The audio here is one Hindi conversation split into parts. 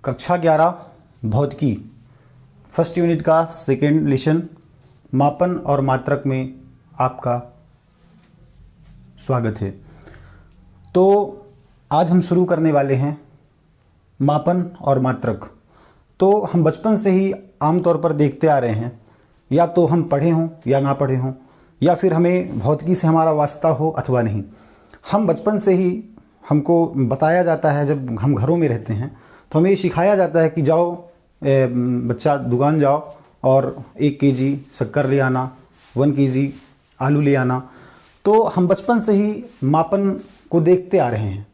कक्षा 11 भौतिकी फर्स्ट यूनिट का सेकेंड लेसन मापन और मात्रक में आपका स्वागत है। तो आज हम शुरू करने वाले हैं मापन और मात्रक। तो हम बचपन से ही आमतौर पर देखते आ रहे हैं, या तो हम पढ़े हों या ना पढ़े हों, या फिर हमें भौतिकी से हमारा वास्ता हो अथवा नहीं। हम बचपन से ही हमको बताया जाता है, जब हम घरों में रहते हैं तो हमें सिखाया जाता है कि जाओ बच्चा दुकान जाओ और 1 केजी शक्कर ले आना, 1 केजी आलू ले आना। तो हम बचपन से ही मापन को देखते आ रहे हैं।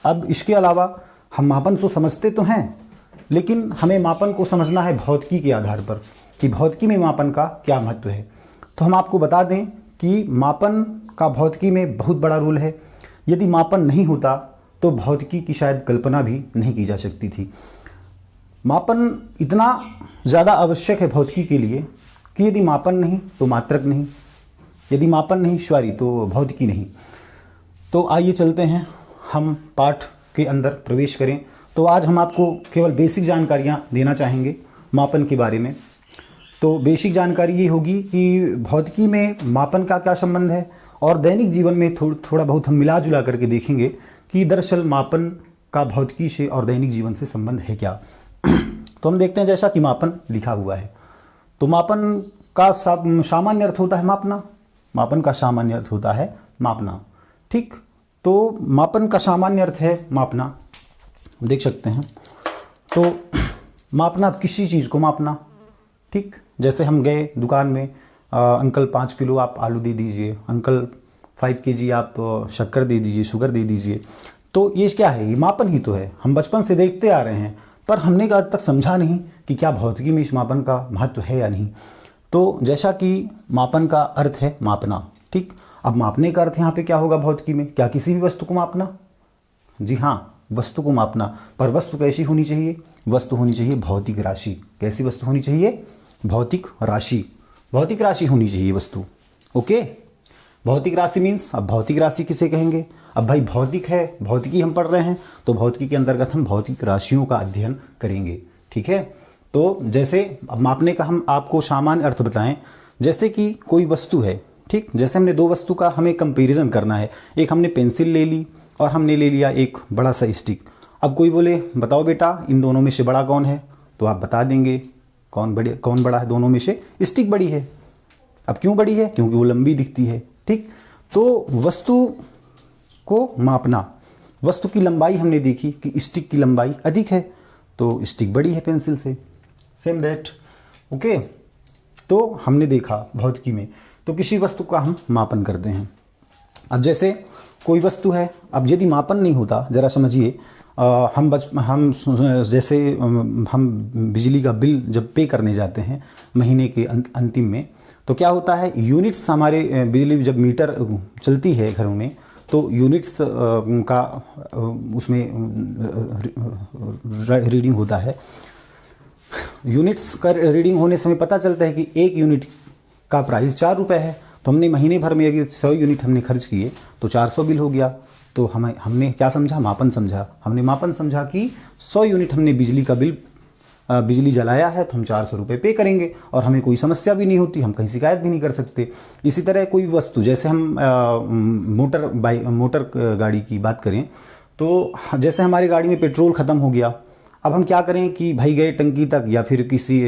अब इसके अलावा हम मापन को समझते तो हैं, लेकिन हमें मापन को समझना है भौतिकी के आधार पर कि भौतिकी में मापन का क्या महत्व है। तो हम आपको बता दें कि मापन का भौतिकी में बहुत बड़ा रोल है। यदि मापन नहीं होता तो भौतिकी की शायद कल्पना भी नहीं की जा सकती थी। मापन इतना ज़्यादा आवश्यक है भौतिकी के लिए कि यदि मापन नहीं तो मात्रक नहीं, यदि मापन नहीं तो भौतिकी नहीं। तो आइए चलते हैं, हम पाठ के अंदर प्रवेश करें। तो आज हम आपको केवल बेसिक जानकारियाँ देना चाहेंगे मापन के बारे में। तो बेसिक जानकारी ये होगी कि भौतिकी में मापन का क्या संबंध है, और दैनिक जीवन में थोड़ा बहुत हम मिला जुला करके देखेंगे कि दरअसल मापन का भौतिकी से और दैनिक जीवन से संबंध है क्या। तो हम देखते हैं, जैसा कि मापन लिखा हुआ है, तो मापन का सामान्य अर्थ होता है मापना। मापन का सामान्य अर्थ होता है मापना, ठीक। तो मापन का सामान्य अर्थ है मापना, देख सकते हैं। तो मापना, किसी चीज़ को मापना, ठीक। जैसे हम गए दुकान में, अंकल 5 किलो आप आलू दे दीजिए, अंकल 5 केजी आप शक्कर दे दीजिए, शुगर दे दीजिए। तो ये क्या है? ये मापन ही तो है। हम बचपन से देखते आ रहे हैं, पर हमने आज तक समझा नहीं कि क्या भौतिकी में इस मापन का महत्व है या नहीं। तो जैसा कि मापन का अर्थ है मापना, ठीक। अब मापने का अर्थ यहाँ पे क्या होगा भौतिकी में? क्या किसी भी वस्तु को मापना? जी हाँ, वस्तु को मापना। पर वस्तु कैसी होनी चाहिए? वस्तु होनी चाहिए भौतिक राशि। कैसी वस्तु होनी चाहिए? भौतिक राशि। भौतिक राशि होनी चाहिए वस्तु, ओके। भौतिक राशि मीन्स, अब भौतिक राशि किसे कहेंगे? अब भाई भौतिक है, भौतिकी हम पढ़ रहे हैं, तो भौतिकी के अंतर्गत हम भौतिक राशियों का अध्ययन करेंगे, ठीक है। तो जैसे अब मापने का हम आपको सामान्य अर्थ बताएं, जैसे कि कोई वस्तु है, ठीक। जैसे हमने 2 वस्तु का हमें कंपैरिजन करना है। एक हमने पेंसिल ले ली और हमने ले लिया एक बड़ा सा स्टिक। अब कोई बोले बताओ बेटा इन दोनों में से बड़ा कौन है? तो आप बता देंगे कौन बड़ा है दोनों में से? स्टिक बड़ी है। अब क्यों बड़ी है? क्योंकि वो लंबी दिखती है, ठीक। तो वस्तु को मापना, वस्तु की लंबाई हमने देखी कि स्टिक की लंबाई अधिक है, तो स्टिक बड़ी है पेंसिल से, सेम दैट, ओके। तो हमने देखा भौतिकी में, तो किसी वस्तु का हम मापन करते हैं। अब जैसे कोई वस्तु है, अब यदि मापन नहीं होता, ज़रा समझिए, हम जैसे हम बिजली का बिल जब पे करने जाते हैं महीने के अंतिम में, तो क्या होता है, यूनिट्स हमारे बिजली जब मीटर चलती है घरों में, तो यूनिट्स का उसमें रीडिंग होता है। यूनिट्स का रीडिंग होने से हमें पता चलता है कि 1 यूनिट का प्राइस 4 रुपये है। तो हमने महीने भर में अगर 100 यूनिट हमने खर्च किए तो 400 बिल हो गया। तो हमने क्या समझा? मापन समझा। हमने मापन समझा कि 100 यूनिट हमने बिजली का बिल बिजली जलाया है, तो हम 400 रुपये पे करेंगे और हमें कोई समस्या भी नहीं होती, हम कहीं शिकायत भी नहीं कर सकते। इसी तरह कोई वस्तु, जैसे हम मोटर गाड़ी की बात करें, तो जैसे हमारी गाड़ी में पेट्रोल ख़त्म हो गया। अब हम क्या करें कि भाई गए टंकी तक या फिर किसी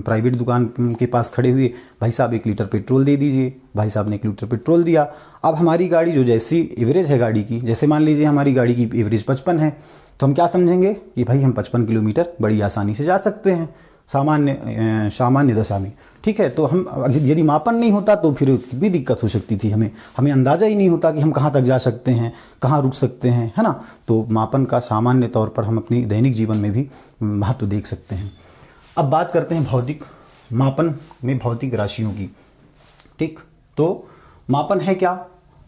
प्राइवेट दुकान के पास खड़े हुए, भाई साहब 1 लीटर पेट्रोल दे दीजिए। भाई साहब ने 1 लीटर पेट्रोल दिया। अब हमारी गाड़ी जो जैसी एवरेज है गाड़ी की, जैसे मान लीजिए हमारी गाड़ी की एवरेज 55 है, तो हम क्या समझेंगे कि भाई हम 55 किलोमीटर बड़ी आसानी से जा सकते हैं सामान्य दशा में, ठीक है। तो हम यदि मापन नहीं होता तो फिर भी दिक्कत हो सकती थी, हमें अंदाज़ा ही नहीं होता कि हम कहाँ तक जा सकते हैं, कहाँ रुक सकते हैं, है ना। तो मापन का सामान्य तौर पर हम अपनी दैनिक जीवन में भी महत्व देख सकते हैं। अब बात करते हैं भौतिक मापन में भौतिक राशियों की, ठीक। तो मापन है क्या?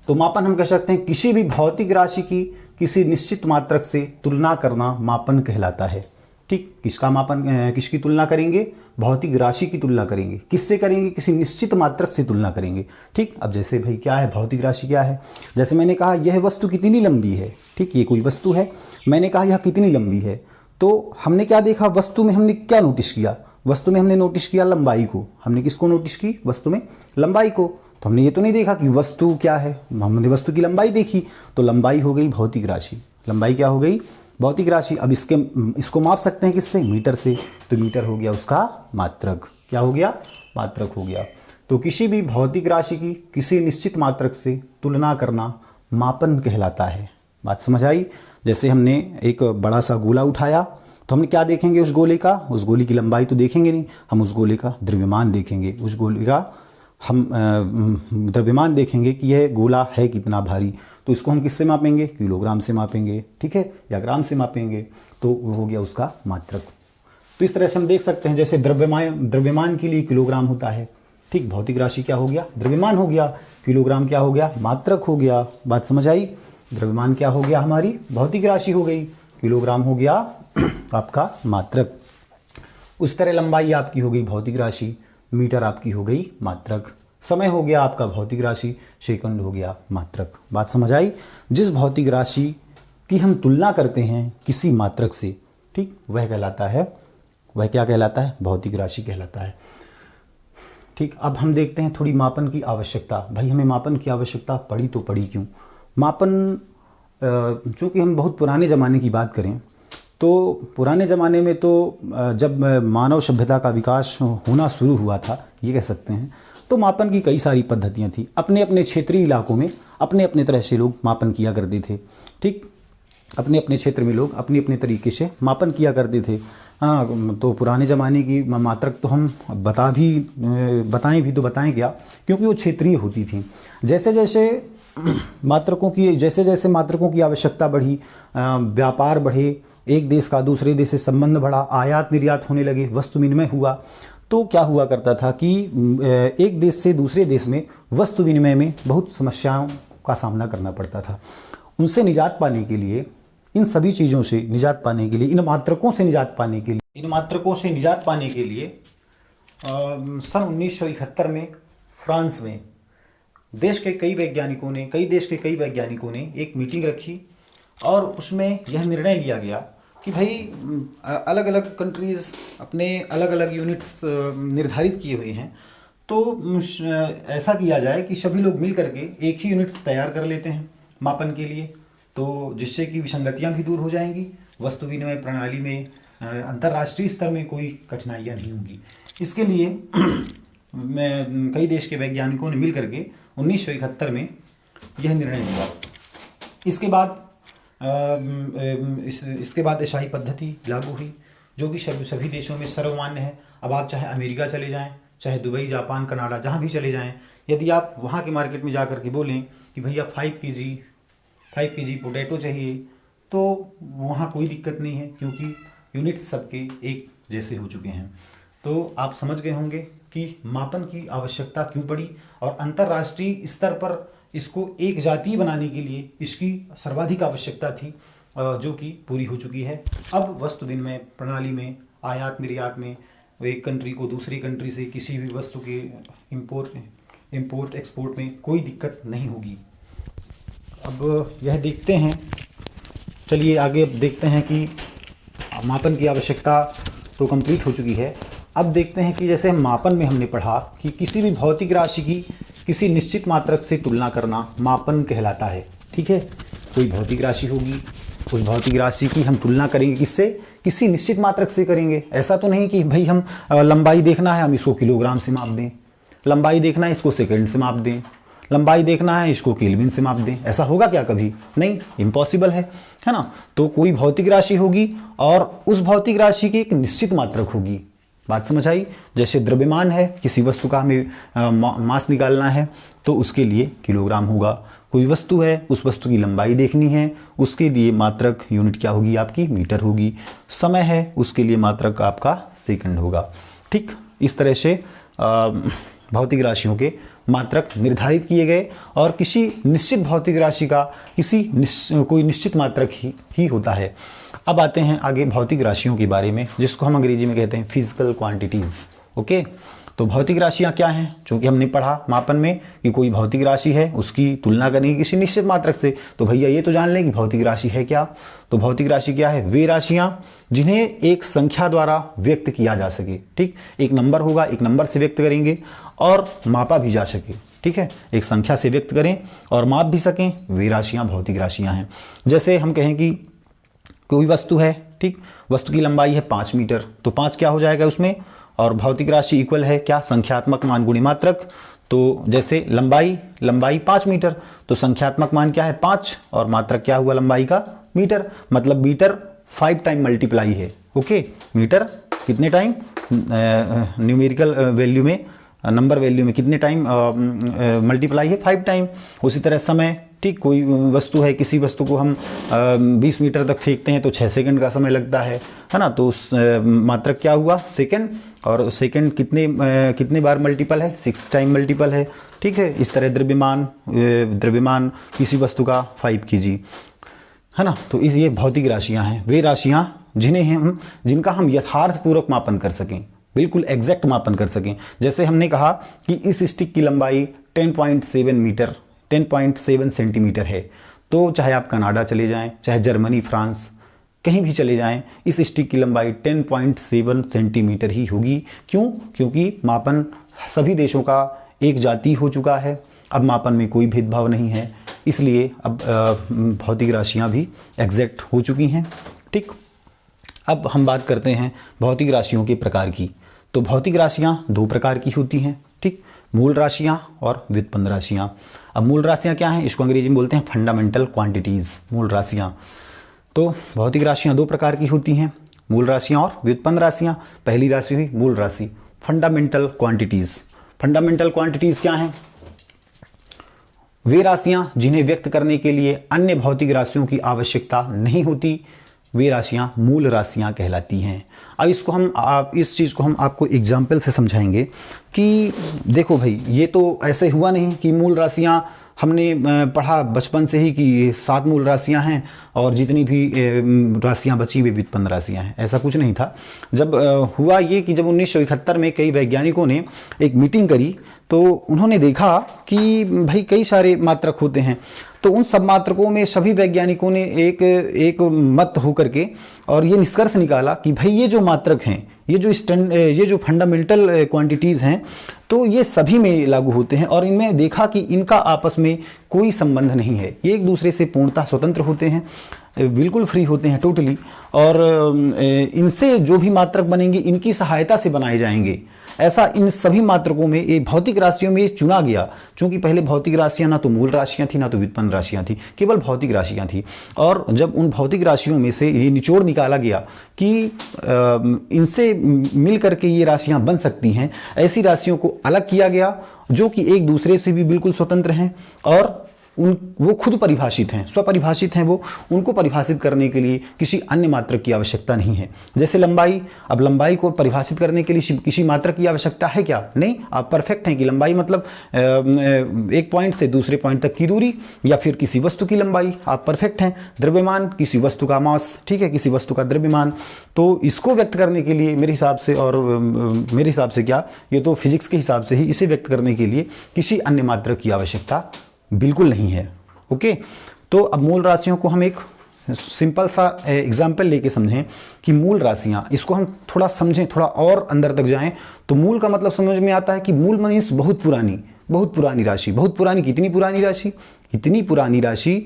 तो मापन हम कह सकते हैं किसी भी भौतिक राशि की किसी निश्चित मात्रक से तुलना करना मापन कहलाता है। ठीक, किसका मापन, किसकी तुलना करेंगे? भौतिक राशि की तुलना करेंगे। किससे करेंगे? किसी निश्चित मात्रक से तुलना करेंगे। ठीक, अब जैसे भाई क्या है, भौतिक राशि क्या है? जैसे मैंने कहा यह वस्तु कितनी लंबी है। ठीक, ये कोई वस्तु है, मैंने कहा यह कितनी लंबी है, तो हमने क्या देखा, वस्तु में हमने क्या नोटिस किया? वस्तु में हमने नोटिस किया लंबाई को। हमने किसको नोटिस की? वस्तु में लंबाई को। तो हमने ये तो नहीं देखा कि वस्तु क्या है, हमने वस्तु की लंबाई देखी। तो लंबाई हो गई भौतिक राशि। लंबाई क्या हो गई? भौतिक राशि। अब इसको माप सकते हैं किससे? मीटर से। तो मीटर हो गया उसका मात्रक। क्या हो गया? मात्रक हो गया। तो किसी भी भौतिक राशि की किसी निश्चित मात्रक से तुलना करना मापन कहलाता है। बात समझ आई? जैसे हमने एक बड़ा सा गोला उठाया, तो हमने क्या देखेंगे उस गोले का? उस गोले की लंबाई तो देखेंगे नहीं, हम उस गोले का द्रव्यमान देखेंगे। उस गोले का हम द्रव्यमान देखेंगे कि यह गोला है कितना भारी। तो इसको हम किससे मापेंगे? किलोग्राम से मापेंगे, ठीक है, या ग्राम से मापेंगे। तो वो हो गया उसका मात्रक। तो इस तरह से हम देख सकते हैं, जैसे द्रव्यमान के लिए किलोग्राम होता है। ठीक, भौतिक राशि क्या हो गया? द्रव्यमान हो गया। किलोग्राम क्या हो गया? मात्रक हो गया। बात समझ आई? द्रव्यमान क्या हो गया? हमारी भौतिक राशि हो गई। किलोग्राम हो गया आपका मात्रक। उस तरह लंबाई आपकी हो गई भौतिक राशि, मीटर आपकी हो गई मात्रक, समय हो गया आपका भौतिक राशि, सेकंड हो गया मात्रक। बात समझ आई? जिस भौतिक राशि की हम तुलना करते हैं किसी मात्रक से, ठीक, वह कहलाता है, वह क्या कहलाता है? भौतिक राशि कहलाता है। ठीक, अब हम देखते हैं थोड़ी मापन की आवश्यकता। भाई हमें मापन की आवश्यकता पड़ी तो पड़ी क्यों? मापन, चूँकि हम बहुत पुराने ज़माने की बात करें तो पुराने ज़माने में तो जब मानव सभ्यता का विकास होना शुरू हुआ था, ये कह सकते हैं, तो मापन की कई सारी पद्धतियाँ थी। अपने अपने क्षेत्रीय इलाकों में अपने अपने तरह से लोग मापन किया करते थे। ठीक, अपने अपने क्षेत्र में लोग अपने अपने तरीके से मापन किया करते थे। हाँ, तो पुराने ज़माने की मात्रक तो हम बताएं भी तो बताएं क्या, क्योंकि वो क्षेत्रीय होती थी। जैसे जैसे मात्रकों की आवश्यकता बढ़ी, व्यापार बढ़े, एक देश का दूसरे देश से संबंध बढ़ा, आयात निर्यात होने लगे, वस्तु विनिमय हुआ, तो क्या हुआ करता था कि एक देश से दूसरे देश में वस्तु विनिमय में बहुत समस्याओं का सामना करना पड़ता था। उनसे निजात पाने के लिए, इन सभी चीज़ों से निजात पाने के लिए, इन मात्रकों से निजात पाने के लिए सन 1971 में फ्रांस में देश के कई वैज्ञानिकों ने एक मीटिंग रखी और उसमें यह निर्णय लिया गया कि भाई अलग अलग कंट्रीज़ अपने अलग अलग यूनिट्स निर्धारित किए हुए हैं, तो ऐसा किया जाए कि सभी लोग मिल करके एक ही यूनिट्स तैयार कर लेते हैं मापन के लिए, तो जिससे कि विसंगतियाँ भी दूर हो जाएंगी, वस्तु विनिमय प्रणाली में अंतर्राष्ट्रीय स्तर में कोई कठिनाइयाँ नहीं होंगी। इसके लिए कई देश के वैज्ञानिकों ने मिल करके 1971 में यह निर्णय लिया। इसके बाद एशियाई पद्धति लागू हुई, जो कि सभी देशों में सर्वमान्य है। अब आप चाहे अमेरिका चले जाएं, चाहे दुबई, जापान, कनाडा, जहाँ भी चले जाएं, यदि आप वहाँ के मार्केट में जा कर के बोलें कि भैया 5 kg पोटैटो चाहिए, तो वहाँ कोई दिक्कत नहीं है, क्योंकि यूनिट सबके एक जैसे हो चुके हैं। तो आप समझ गए होंगे कि मापन की आवश्यकता क्यों पड़ी, और अंतर्राष्ट्रीय स्तर पर इसको एक जातीय बनाने के लिए इसकी सर्वाधिक आवश्यकता थी, जो कि पूरी हो चुकी है। अब वस्तु विनिमय प्रणाली में, आयात निर्यात में, एक कंट्री को दूसरी कंट्री से किसी भी वस्तु के इंपोर्ट एक्सपोर्ट में कोई दिक्कत नहीं होगी। अब यह देखते हैं, चलिए आगे अब देखते हैं कि मापन की आवश्यकता तो कंप्लीट हो चुकी है। अब देखते हैं कि जैसे मापन में हमने पढ़ा कि किसी भी भौतिक राशि की किसी निश्चित मात्रक से तुलना करना मापन कहलाता है। ठीक है, कोई भौतिक राशि होगी, उस भौतिक राशि की हम तुलना करेंगे किससे? किसी निश्चित मात्रक से करेंगे। ऐसा तो नहीं कि भाई हम लंबाई देखना है हम इसको किलोग्राम से माप दें, लंबाई देखना है इसको सेकंड से माप दें, लंबाई देखना है इसको केल्विन से माप दें। ऐसा होगा क्या कभी? नहीं, इम्पॉसिबल है ना। तो कोई भौतिक राशि होगी और उस भौतिक राशि की एक निश्चित मात्रक होगी। बात समझ आई? जैसे द्रव्यमान है, किसी वस्तु का हमें मास निकालना है तो उसके लिए किलोग्राम होगा। कोई वस्तु है, उस वस्तु की लंबाई देखनी है, उसके लिए मात्रक यूनिट क्या होगी? आपकी मीटर होगी। समय है, उसके लिए मात्रक आपका सेकंड होगा। ठीक, इस तरह से भौतिक राशियों के मात्रक निर्धारित किए गए, और किसी निश्चित भौतिक राशि का कोई निश्चित मात्रक ही होता है। अब आते हैं आगे भौतिक राशियों के बारे में, जिसको हम अंग्रेजी में कहते हैं फिजिकल क्वांटिटीज़। ओके, तो भौतिक राशियाँ क्या हैं? चूँकि हमने पढ़ा मापन में कि कोई भौतिक राशि है, उसकी तुलना करेंगे किसी निश्चित मात्रक से, तो भैया ये तो जान लें कि भौतिक राशि है क्या। तो भौतिक राशि क्या है? वे राशियाँ जिन्हें एक संख्या द्वारा व्यक्त किया जा सके। ठीक, एक नंबर होगा, एक नंबर से व्यक्त करेंगे और मापा भी जा सके। ठीक है, एक संख्या से व्यक्त करें और माप भी सकें, वे राशियाँ भौतिक राशियाँ हैं। जैसे हम कहें कि कोई वस्तु है, ठीक, वस्तु की लंबाई है 5 मीटर, तो 5 क्या हो जाएगा उसमें, और भौतिक राशि इक्वल है क्या? संख्यात्मक मान गुणित मात्रक। तो जैसे लंबाई 5 मीटर, तो संख्यात्मक मान क्या है? 5, और मात्रक क्या हुआ लंबाई का? मीटर। मतलब मीटर 5 टाइम मल्टीप्लाई है। ओके, मीटर कितने टाइम न्यूमेरिकल वैल्यू में, नंबर वैल्यू में कितने टाइम मल्टीप्लाई है? 5 टाइम। उसी तरह समय, ठीक, कोई वस्तु है, किसी वस्तु को हम 20 मीटर तक फेंकते हैं तो 6 सेकंड का समय लगता है ना, तो मात्रक क्या हुआ? सेकंड, और सेकंड कितने बार मल्टीपल है? 6 टाइम मल्टीपल है। ठीक है, इस तरह द्रव्यमान किसी वस्तु का 5 kg है ना। तो ये भौतिक राशियां हैं, वे राशियां जिनका हम यथार्थपूर्वक मापन कर सकें, बिल्कुल एग्जैक्ट मापन कर सकें। जैसे हमने कहा कि इस स्टिक की लंबाई 10.7 सेंटीमीटर है, तो चाहे आप कनाडा चले जाएं, चाहे जर्मनी, फ्रांस, कहीं भी चले जाएं, इस स्टिक की लंबाई 10.7 सेंटीमीटर ही होगी। क्यों? क्योंकि मापन सभी देशों का एक जाति हो चुका है, अब मापन में कोई भेदभाव नहीं है, इसलिए अब भौतिक राशियां भी एग्जैक्ट हो चुकी हैं। ठीक, अब हम बात करते हैं भौतिक राशियों के प्रकार की। तो भौतिक राशियां 2 प्रकार की होती हैं। ठीक, मूल राशियां और व्युत्पन्न राशियां। अब मूल राशियां क्या हैं? इसको अंग्रेजी में बोलते हैं फंडामेंटल क्वांटिटीज़, मूल राशियां। तो भौतिक राशियां 2 प्रकार की होती हैं, मूल राशियां और व्युत्पन्न राशियां। पहली राशि हुई मूल राशि, फंडामेंटल क्वांटिटीज़। फंडामेंटल क्वांटिटीज़ क्या हैं? वे राशियां जिन्हें व्यक्त करने के लिए अन्य भौतिक राशियों की आवश्यकता नहीं होती, वे राशियां मूल राशियां कहलाती हैं। अब इस चीज़ को हम आपको एग्जाम्पल से समझाएंगे कि देखो भाई, ये तो ऐसे हुआ नहीं कि मूल राशियां हमने पढ़ा बचपन से ही कि 7 मूल राशियां हैं और जितनी भी राशियां बची वे व्युत्पन्न राशियां हैं, ऐसा कुछ नहीं था। जब हुआ ये कि जब 1971 में कई वैज्ञानिकों ने एक मीटिंग करी, तो उन्होंने देखा कि भाई कई सारे मात्रक होते हैं, तो उन सब मात्रकों में सभी वैज्ञानिकों ने एक मत होकर के और ये निष्कर्ष निकाला कि भाई ये जो मात्रक हैं, ये जो फंडामेंटल क्वांटिटीज़ हैं, तो ये सभी में लागू होते हैं और इनमें देखा कि इनका आपस में कोई संबंध नहीं है, ये एक दूसरे से पूर्णतः स्वतंत्र होते हैं, बिल्कुल फ्री होते हैं टोटली, और इनसे जो भी मात्रक बनेंगे इनकी सहायता से बनाए जाएंगे। ऐसा इन सभी मात्रकों में एक भौतिक राशियों में चुना गया, क्योंकि पहले भौतिक राशियां ना तो मूल राशियां थी ना तो व्युत्पन्न राशियां थी, केवल भौतिक राशियां थी। और जब उन भौतिक राशियों में से ये निचोड़ निकाला गया कि इनसे मिल करके ये राशियां बन सकती हैं, ऐसी राशियों को अलग किया गया जो कि एक दूसरे से भी बिल्कुल स्वतंत्र हैं और वो खुद परिभाषित हैं, स्वपरिभाषित हैं, वो उनको परिभाषित करने के लिए किसी अन्य मात्रक की आवश्यकता नहीं है। जैसे लंबाई, अब लंबाई को परिभाषित करने के लिए किसी मात्रक की आवश्यकता है क्या? नहीं, आप परफेक्ट हैं कि लंबाई मतलब एक पॉइंट से दूसरे पॉइंट तक की दूरी या फिर किसी वस्तु की लंबाई, आप परफेक्ट हैं। द्रव्यमान, किसी वस्तु का मास, ठीक है, किसी वस्तु का द्रव्यमान, तो इसको व्यक्त करने के लिए मेरे हिसाब से, और मेरे हिसाब से क्या, ये तो फिजिक्स के हिसाब से ही, इसे व्यक्त करने के लिए किसी अन्य मात्रक की आवश्यकता बिल्कुल नहीं है। ओके, तो अब मूल राशियों को हम एक सिंपल सा एग्जाम्पल लेके समझें कि मूल राशियां, इसको हम थोड़ा समझें, थोड़ा और अंदर तक जाएं, तो मूल का मतलब समझ में आता है कि मूल मीन्स बहुत पुरानी राशि। बहुत पुरानी, कितनी पुरानी राशि? इतनी पुरानी राशि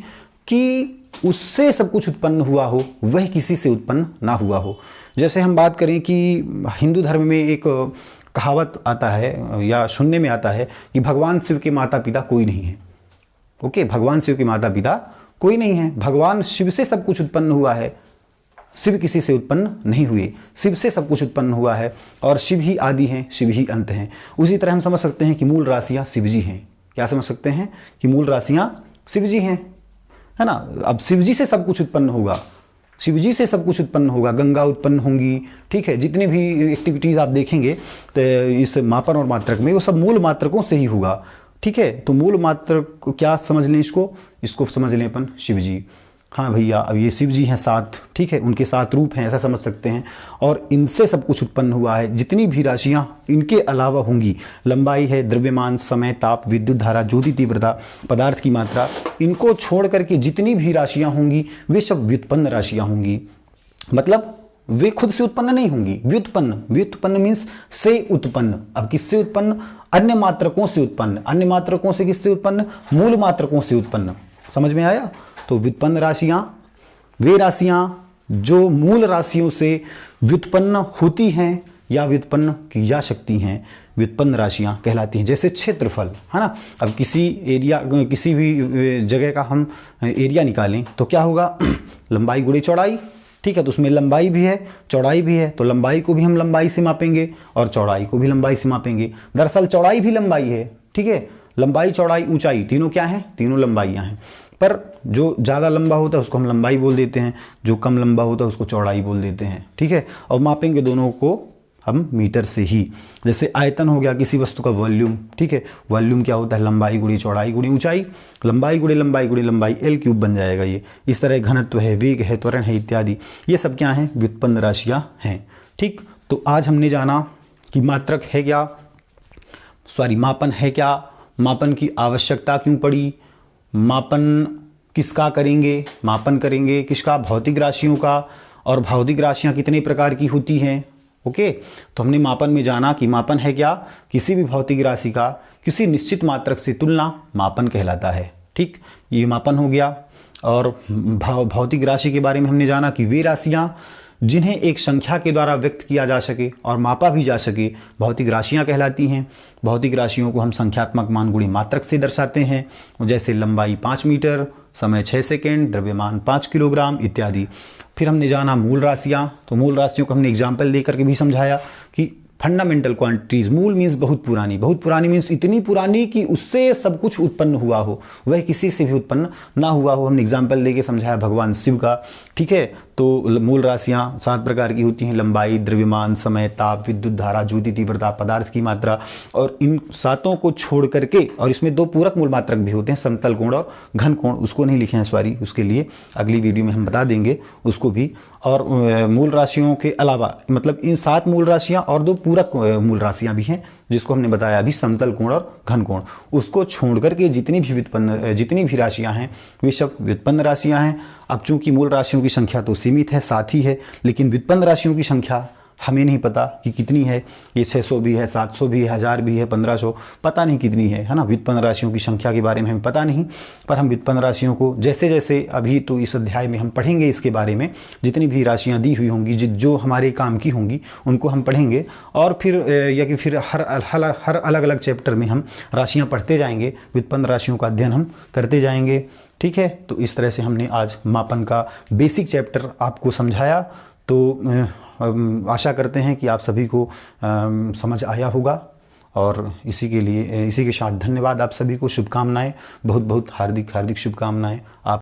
कि उससे सब कुछ उत्पन्न हुआ हो, वह किसी से उत्पन्न ना हुआ हो। जैसे हम बात करें कि हिंदू धर्म में एक कहावत आता है या सुनने में आता है कि भगवान शिव के माता पिता कोई नहीं है। ओके, भगवान शिव के माता पिता कोई नहीं है, भगवान शिव से सब कुछ उत्पन्न हुआ है, शिव किसी से उत्पन्न नहीं हुए, शिव से सब कुछ उत्पन्न हुआ है और शिव ही आदि हैं, शिव ही अंत हैं। उसी तरह हम समझ सकते हैं कि मूल राशियां शिवजी हैं। क्या समझ सकते हैं कि मूल राशियां शिवजी हैं, है ना। अब शिवजी से सब कुछ उत्पन्न होगा, शिवजी से सब कुछ उत्पन्न होगा, गंगा उत्पन्न होंगी, ठीक है, जितने भी एक्टिविटीज़ आप देखेंगे तो इस मापन और मात्रक में, वो सब मूल मात्रकों से ही होगा। ठीक है, तो मूल मात्रक को क्या समझ लें, इसको समझ लें अपन शिवजी। हाँ भैया, अब ये शिव जी हैं 7, ठीक है, उनके 7 रूप हैं, ऐसा समझ सकते हैं। और इनसे सब कुछ उत्पन्न हुआ है। जितनी भी राशियाँ इनके अलावा होंगी, लंबाई है, द्रव्यमान, समय, ताप, विद्युत धारा, ज्योति तीव्रता, पदार्थ की मात्रा, इनको छोड़ करके जितनी भी राशियाँ होंगी वे सब व्युत्पन्न राशियाँ होंगी। मतलब वे खुद से उत्पन्न नहीं होंगी, व्युत्पन्न। व्युत्पन्न मीन्स से उत्पन्न। अब किससे उत्पन्न? अन्य मात्रकों से उत्पन्न। अन्य मात्रकों से किससे उत्पन्न? मूल मात्रकों से उत्पन्न। समझ में आया? तो व्युत्पन्न राशियां वे राशियां जो मूल राशियों से व्युत्पन्न होती हैं या व्युत्पन्न की जा सकती हैं, व्युत्पन्न राशियां कहलाती हैं। जैसे क्षेत्रफल, है ना। अब किसी एरिया, किसी भी जगह का हम एरिया निकालें तो क्या होगा? लंबाई गुणे चौड़ाई, ठीक है। तो उसमें लंबाई भी है, चौड़ाई भी है, तो लंबाई को भी हम लंबाई से मापेंगे और चौड़ाई को भी लंबाई से मापेंगे। दरअसल चौड़ाई भी लंबाई है, ठीक है। लंबाई, चौड़ाई, ऊंचाई, तीनों क्या हैं? तीनों लंबाइयां हैं। पर जो ज़्यादा लंबा होता है उसको हम लंबाई बोल देते हैं, जो कम लंबा होता है उसको चौड़ाई बोल देते हैं, ठीक है। और मापेंगे दोनों को हम मीटर से ही। जैसे आयतन हो गया किसी वस्तु का वॉल्यूम, ठीक है। वॉल्यूम क्या होता है? लंबाई गुणी चौड़ाई गुणी ऊंचाई, लंबाई गुणी लंबाई गुणी लंबाई, L³ बन जाएगा ये। इस तरह घनत्व है, वेग है, त्वरण है इत्यादि, ये सब क्या हैं? व्युत्पन्न राशियाँ हैं, ठीक। तो आज हमने जाना कि मात्रक है क्या, मापन है क्या, मापन की आवश्यकता क्यों पड़ी, मापन किसका करेंगे, मापन करेंगे किसका? भौतिक राशियों का। और भौतिक राशियाँ कितने प्रकार की होती हैं? ओके। तो हमने मापन में जाना कि मापन है क्या? किसी भी भौतिक राशि का किसी निश्चित मात्रक से तुलना मापन कहलाता है, ठीक। ये मापन हो गया। और भौतिक राशि के बारे में हमने जाना कि वे राशियाँ जिन्हें एक संख्या के द्वारा व्यक्त किया जा सके और मापा भी जा सके, भौतिक राशियाँ कहलाती हैं। भौतिक राशियों को हम संख्यात्मक मान गुणी मात्रक से दर्शाते हैं। जैसे लंबाई 5 मीटर, समय 6 सेकेंड, द्रव्यमान 5 किलोग्राम इत्यादि। फिर हमने जाना मूल राशियाँ। तो मूल राशियों को हमने एग्जाम्पल देकर के भी समझाया कि फंडामेंटल क्वांटिटीज। मूल मीन्स बहुत पुरानी, बहुत पुरानी मीन्स इतनी पुरानी कि उससे सब कुछ उत्पन्न हुआ हो, वह किसी से भी उत्पन्न ना हुआ हो। हमने एग्जाम्पल देके समझाया भगवान शिव का, ठीक है। तो मूल राशियाँ 7 प्रकार की होती हैं, लंबाई, द्रव्यमान, समय, ताप, विद्युत धारा, ज्योति तीव्रता, पदार्थ की मात्रा। और इन 7 को छोड़ करके, और इसमें 2 पूरक मूल मात्रक भी होते हैं, समतल कोण और घन कोण। उसको नहीं लिखे हैं, सॉरी, उसके लिए अगली वीडियो में हम बता देंगे उसको भी। और मूल राशियों के अलावा, मतलब इन 7 मूल राशियाँ और 2 पूरक मूल राशियाँ भी हैं, जिसको हमने बताया अभी, समतल कोण और घन कोण। उसको छोड़ करके जितनी भी राशियाँ हैं वे सब व्युत्पन्न राशियाँ हैं। अब चूंकि मूल राशियों की संख्या तो सीमित है, 7 ही है, लेकिन व्युत्पन्न राशियों की संख्या हमें नहीं पता कि कितनी है। ये 600 भी है, 700 भी है, 1000 भी है, 1500, पता नहीं कितनी है ना। व्युत्पन्न राशियों की संख्या के बारे में हमें पता नहीं, पर हम व्युत्पन्न राशियों को जैसे जैसे अभी तो इस अध्याय में हम पढ़ेंगे इसके बारे में, जितनी भी राशियाँ दी हुई होंगी, जो हमारे काम की होंगी, उनको हम पढ़ेंगे। और फिर या कि फिर हर अलग अलग चैप्टर में हम राशियाँ पढ़ते जाएंगे, व्युत्पन्न राशियों का अध्ययन हम करते जाएंगे, ठीक है। तो इस तरह से हमने आज मापन का बेसिक चैप्टर आपको समझाया। तो आशा करते हैं कि आप सभी को समझ आया होगा। और इसी के साथ धन्यवाद आप सभी को, शुभकामनाएं, बहुत बहुत हार्दिक शुभकामनाएं आप